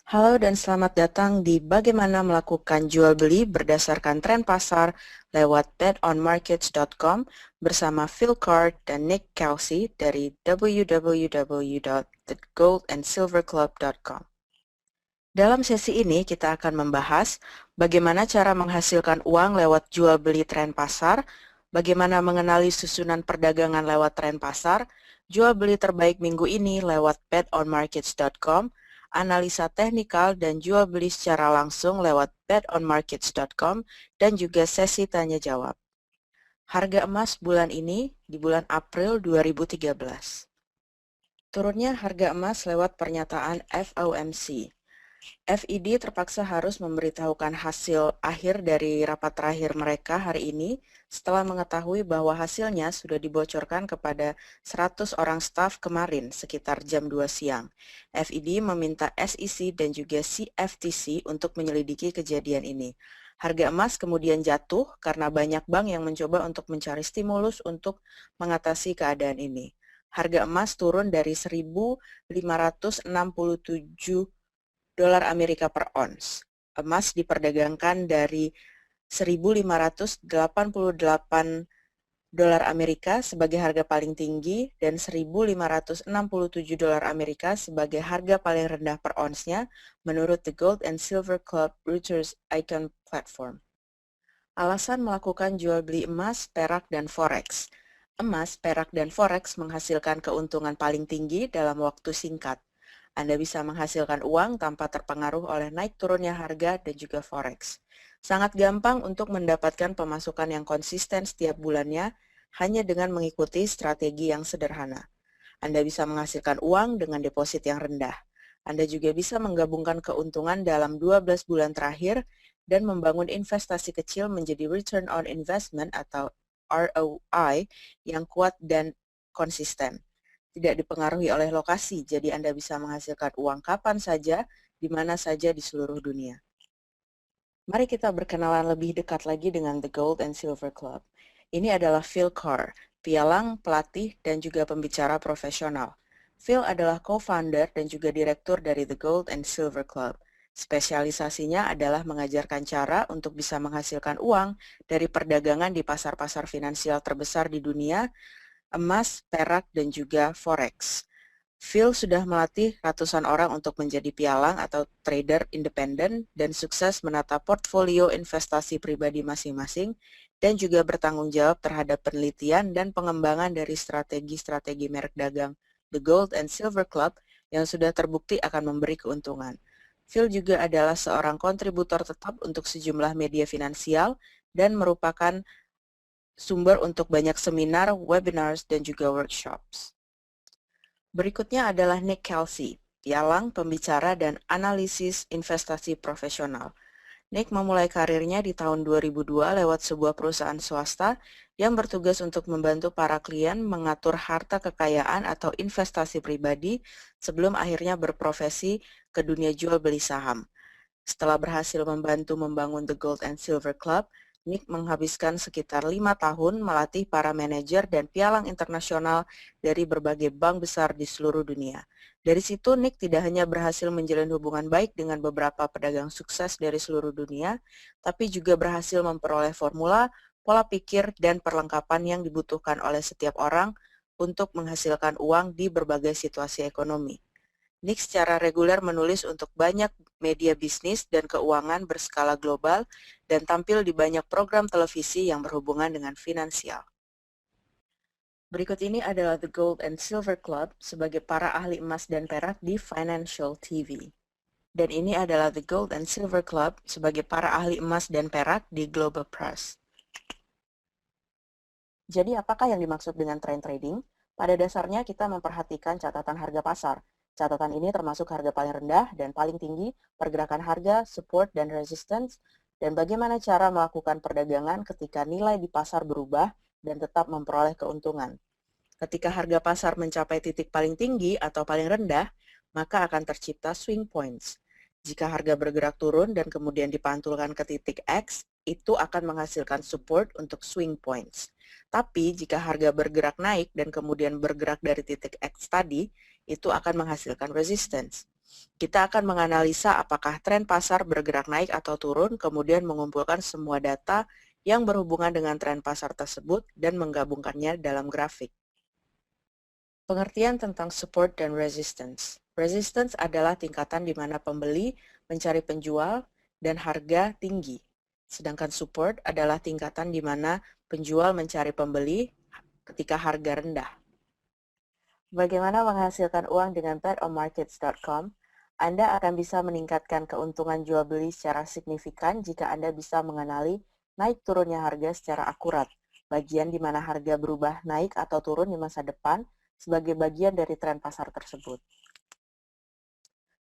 Halo dan selamat datang di Bagaimana Melakukan Jual Beli Berdasarkan Tren Pasar lewat betonmarkets.com bersama Phil Card dan Nick Kelsey dari www.thegoldandsilverclub.com. Dalam sesi ini kita akan membahas bagaimana cara menghasilkan uang lewat jual beli tren pasar, bagaimana mengenali susunan perdagangan lewat tren pasar, jual beli terbaik minggu ini lewat betonmarkets.com, analisa teknikal dan jual beli secara langsung lewat betonmarkets.com, dan juga sesi tanya jawab. Harga emas bulan ini di bulan April 2013. Turunnya harga emas lewat pernyataan FOMC. FED terpaksa harus memberitahukan hasil akhir dari rapat terakhir mereka hari ini setelah mengetahui bahwa hasilnya sudah dibocorkan kepada 100 orang staf kemarin sekitar jam 2 siang. FED meminta SEC dan juga CFTC untuk menyelidiki kejadian ini. Harga emas kemudian jatuh karena banyak bank yang mencoba untuk mencari stimulus untuk mengatasi keadaan ini. Harga emas turun dari 1.567 dolar Amerika per ons. Emas diperdagangkan dari 1.588 dolar Amerika sebagai harga paling tinggi dan 1.567 dolar Amerika sebagai harga paling rendah per onsnya menurut The Gold and Silver Club Reuters Icon Platform. Alasan melakukan jual beli emas, perak, dan forex. Emas, perak, dan forex menghasilkan keuntungan paling tinggi dalam waktu singkat. Anda bisa menghasilkan uang tanpa terpengaruh oleh naik turunnya harga dan juga forex. Sangat gampang untuk mendapatkan pemasukan yang konsisten setiap bulannya hanya dengan mengikuti strategi yang sederhana. Anda bisa menghasilkan uang dengan deposit yang rendah. Anda juga bisa menggabungkan keuntungan dalam 12 bulan terakhir dan membangun investasi kecil menjadi return on investment atau ROI yang kuat dan konsisten. Tidak dipengaruhi oleh lokasi, jadi Anda bisa menghasilkan uang kapan saja, di mana saja di seluruh dunia. Mari kita berkenalan lebih dekat lagi dengan The Gold and Silver Club. Ini adalah Phil Carr, pialang, pelatih, dan juga pembicara profesional. Phil adalah co-founder dan juga direktur dari The Gold and Silver Club. Spesialisasinya adalah mengajarkan cara untuk bisa menghasilkan uang dari perdagangan di pasar-pasar finansial terbesar di dunia, emas, perak, dan juga forex. Phil sudah melatih ratusan orang untuk menjadi pialang atau trader independen dan sukses menata portfolio investasi pribadi masing-masing dan juga bertanggung jawab terhadap penelitian dan pengembangan dari strategi-strategi merek dagang The Gold and Silver Club yang sudah terbukti akan memberi keuntungan. Phil juga adalah seorang kontributor tetap untuk sejumlah media finansial dan merupakan sumber untuk banyak seminar, webinars, dan juga workshops. Berikutnya adalah Nick Kelsey, pialang, pembicara, dan analisis investasi profesional. Nick memulai karirnya di tahun 2002 lewat sebuah perusahaan swasta yang bertugas untuk membantu para klien mengatur harta kekayaan atau investasi pribadi sebelum akhirnya berprofesi ke dunia jual beli saham. Setelah berhasil membantu membangun The Gold and Silver Club, Nick menghabiskan sekitar 5 tahun melatih para manajer dan pialang internasional dari berbagai bank besar di seluruh dunia. Dari situ, Nick tidak hanya berhasil menjalin hubungan baik dengan beberapa pedagang sukses dari seluruh dunia, tapi juga berhasil memperoleh formula, pola pikir, dan perlengkapan yang dibutuhkan oleh setiap orang untuk menghasilkan uang di berbagai situasi ekonomi. Nick secara reguler menulis untuk banyak media bisnis dan keuangan berskala global dan tampil di banyak program televisi yang berhubungan dengan finansial. Berikut ini adalah The Gold and Silver Club sebagai para ahli emas dan perak di Financial TV. Dan ini adalah The Gold and Silver Club sebagai para ahli emas dan perak di Global Press. Jadi apakah yang dimaksud dengan trend trading? Pada dasarnya kita memperhatikan catatan harga pasar. Catatan ini termasuk harga paling rendah dan paling tinggi, pergerakan harga, support, dan resistance, dan bagaimana cara melakukan perdagangan ketika nilai di pasar berubah dan tetap memperoleh keuntungan. Ketika harga pasar mencapai titik paling tinggi atau paling rendah, maka akan tercipta swing points. Jika harga bergerak turun dan kemudian dipantulkan ke titik X, itu akan menghasilkan support untuk swing points. Tapi jika harga bergerak naik dan kemudian bergerak dari titik X tadi, itu akan menghasilkan resistance. Kita akan menganalisa apakah tren pasar bergerak naik atau turun, kemudian mengumpulkan semua data yang berhubungan dengan tren pasar tersebut dan menggabungkannya dalam grafik. Pengertian tentang support dan resistance. Resistance adalah tingkatan di mana pembeli mencari penjual dan harga tinggi. Sedangkan support adalah tingkatan di mana penjual mencari pembeli ketika harga rendah. Bagaimana menghasilkan uang dengan betonmarkets.com? Anda akan bisa meningkatkan keuntungan jual beli secara signifikan jika Anda bisa mengenali naik turunnya harga secara akurat, bagian di mana harga berubah naik atau turun di masa depan sebagai bagian dari tren pasar tersebut.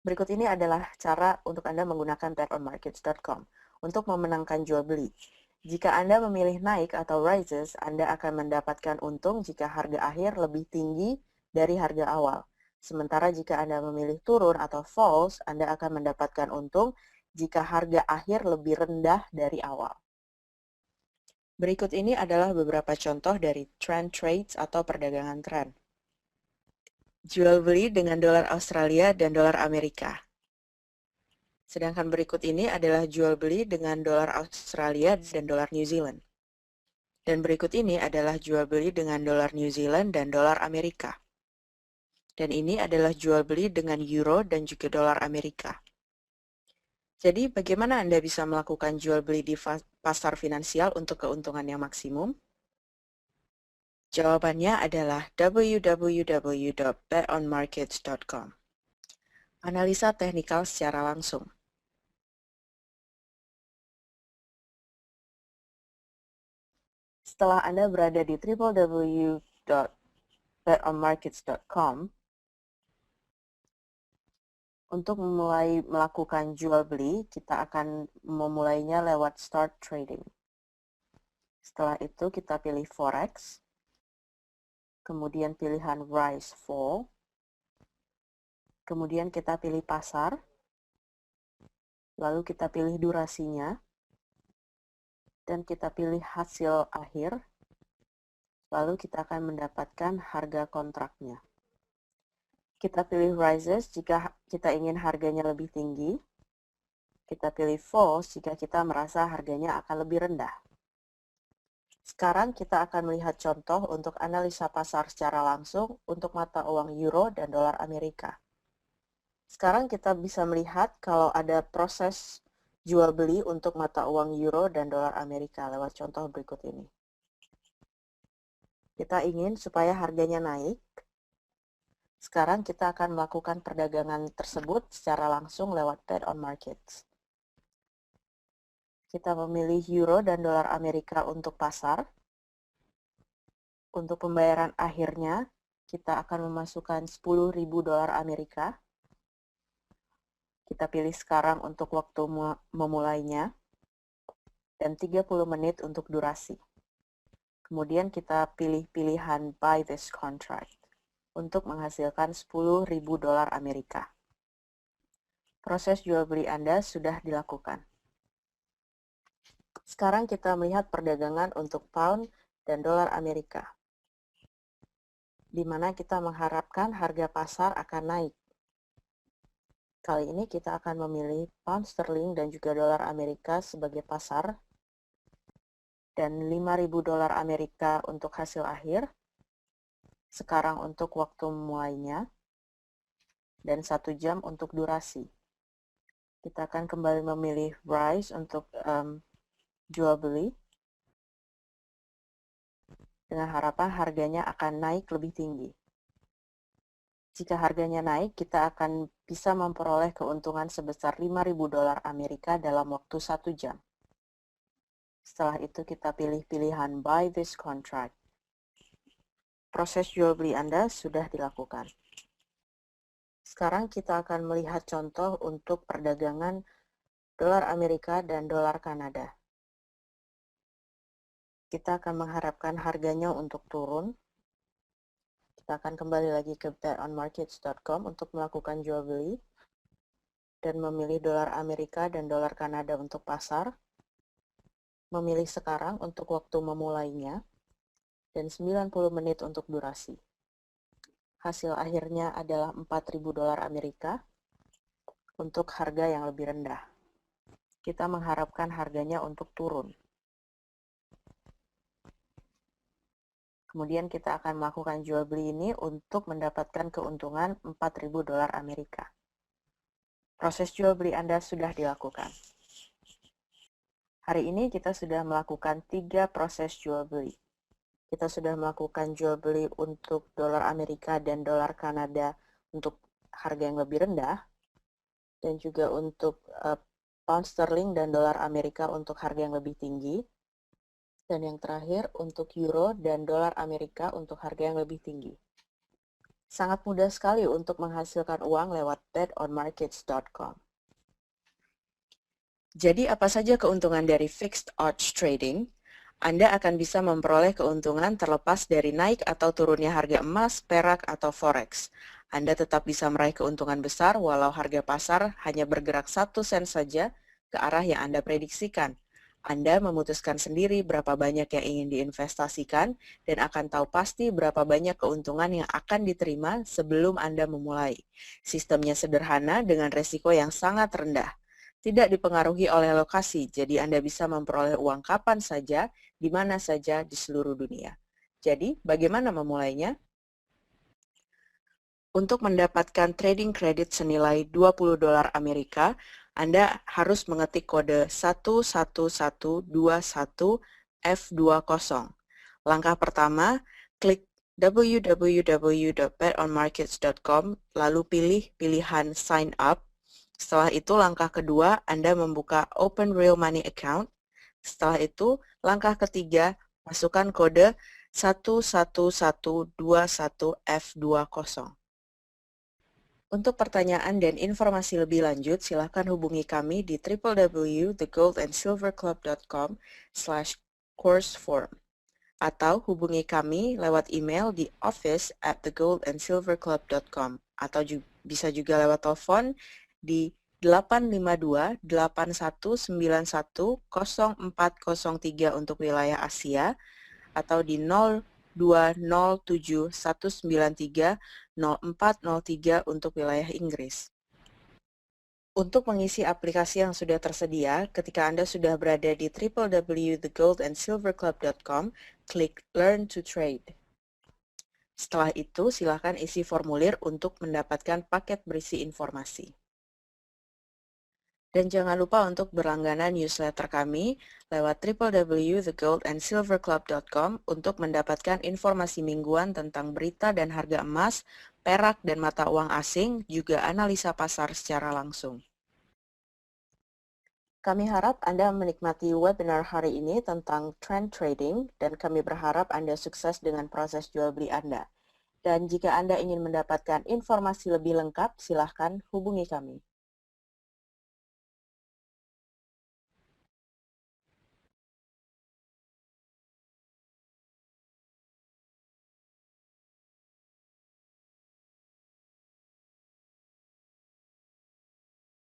Berikut ini adalah cara untuk Anda menggunakan betonmarkets.com untuk memenangkan jual beli. Jika Anda memilih naik atau rises, Anda akan mendapatkan untung jika harga akhir lebih tinggi dari harga awal. Sementara jika Anda memilih turun atau falls, Anda akan mendapatkan untung jika harga akhir lebih rendah dari awal. Berikut ini adalah beberapa contoh dari trend trades atau perdagangan tren. Jual beli dengan dolar Australia dan dolar Amerika. Sedangkan berikut ini adalah jual beli dengan dolar Australia dan dolar New Zealand. Dan berikut ini adalah jual beli dengan dolar New Zealand dan dolar Amerika. Dan ini adalah jual beli dengan euro dan juga dolar Amerika. Jadi bagaimana Anda bisa melakukan jual beli di pasar finansial untuk keuntungan yang maksimum? Jawabannya adalah www.betonmarkets.com. Analisa teknikal secara langsung. Setelah Anda berada di www.betonmarkets.com, untuk memulai melakukan jual beli, kita akan memulainya lewat Start Trading. Setelah itu kita pilih Forex, kemudian pilihan Rise Fall, kemudian kita pilih pasar, lalu kita pilih durasinya, dan kita pilih hasil akhir, lalu kita akan mendapatkan harga kontraknya. Kita pilih rises jika kita ingin harganya lebih tinggi. Kita pilih falls jika kita merasa harganya akan lebih rendah. Sekarang kita akan melihat contoh untuk analisa pasar secara langsung untuk mata uang euro dan dolar Amerika. Sekarang kita bisa melihat kalau ada proses jual beli untuk mata uang euro dan dolar Amerika lewat contoh berikut ini. Kita ingin supaya harganya naik. Sekarang kita akan melakukan perdagangan tersebut secara langsung lewat betonmarkets. Kita memilih euro dan dolar Amerika untuk pasar. Untuk pembayaran akhirnya, kita akan memasukkan 10.000 dolar Amerika. Kita pilih sekarang untuk waktu memulainya, dan 30 menit untuk durasi. Kemudian kita pilih pilihan Buy this contract untuk menghasilkan 10.000 dolar Amerika. Proses jual beli Anda sudah dilakukan. Sekarang kita melihat perdagangan untuk pound dan dolar Amerika, di mana kita mengharapkan harga pasar akan naik. Kali ini kita akan memilih pound sterling dan juga dolar Amerika sebagai pasar, dan 5.000 dolar Amerika untuk hasil akhir. Sekarang untuk waktu memulainya, dan 1 jam untuk durasi. Kita akan kembali memilih Rise untuk jual beli, dengan harapan harganya akan naik lebih tinggi. Jika harganya naik, kita akan bisa memperoleh keuntungan sebesar 5.000 dolar Amerika dalam waktu 1 jam. Setelah itu kita pilih pilihan Buy this contract. Proses jual beli Anda sudah dilakukan. Sekarang kita akan melihat contoh untuk perdagangan dolar Amerika dan dolar Kanada. Kita akan mengharapkan harganya untuk turun. Kita akan kembali lagi ke betonmarkets.com untuk melakukan jual beli dan memilih dolar Amerika dan dolar Kanada untuk pasar. Memilih sekarang untuk waktu memulainya dan 90 menit untuk durasi. Hasil akhirnya adalah 4.000 dolar Amerika untuk harga yang lebih rendah. Kita mengharapkan harganya untuk turun. Kemudian kita akan melakukan jual beli ini untuk mendapatkan keuntungan 4.000 dolar Amerika. Proses jual beli Anda sudah dilakukan. Hari ini kita sudah melakukan 3 proses jual beli. Kita sudah melakukan jual beli untuk dolar Amerika dan dolar Kanada untuk harga yang lebih rendah, dan juga untuk pound sterling dan dolar Amerika untuk harga yang lebih tinggi. Dan yang terakhir untuk euro dan dolar Amerika untuk harga yang lebih tinggi. Sangat mudah sekali untuk menghasilkan uang lewat betonmarkets.com. Jadi apa saja keuntungan dari fixed odds trading? Anda akan bisa memperoleh keuntungan terlepas dari naik atau turunnya harga emas, perak, atau forex. Anda tetap bisa meraih keuntungan besar walau harga pasar hanya bergerak 1 sen saja ke arah yang Anda prediksikan. Anda memutuskan sendiri berapa banyak yang ingin diinvestasikan dan akan tahu pasti berapa banyak keuntungan yang akan diterima sebelum Anda memulai. Sistemnya sederhana dengan resiko yang sangat rendah. Tidak dipengaruhi oleh lokasi, jadi Anda bisa memperoleh uang kapan saja, di mana saja di seluruh dunia. Jadi, bagaimana memulainya? Untuk mendapatkan trading credit senilai 20 dolar Amerika, Anda harus mengetik kode 11121F20. Langkah pertama, klik www.betonmarkets.com, lalu pilih pilihan Sign Up. Setelah itu, langkah kedua, Anda membuka Open Real Money Account. Setelah itu, langkah ketiga, masukkan kode 11121F20. Untuk pertanyaan dan informasi lebih lanjut, silakan hubungi kami di www.thegoldandsilverclub.com/courseform atau hubungi kami lewat email di office@thegoldandsilverclub.com atau bisa juga lewat telepon di 852-8191-0403 untuk wilayah Asia atau di 0207-193-0403 untuk wilayah Inggris. Untuk mengisi aplikasi yang sudah tersedia, ketika Anda sudah berada di www.thegoldandsilverclub.com, klik Learn to Trade. Setelah itu, silakan isi formulir untuk mendapatkan paket berisi informasi. Dan jangan lupa untuk berlangganan newsletter kami lewat www.thegoldandsilverclub.com untuk mendapatkan informasi mingguan tentang berita dan harga emas, perak, dan mata uang asing, juga analisa pasar secara langsung. Kami harap Anda menikmati webinar hari ini tentang trend trading, dan kami berharap Anda sukses dengan proses jual beli Anda. Dan jika Anda ingin mendapatkan informasi lebih lengkap, silakan hubungi kami.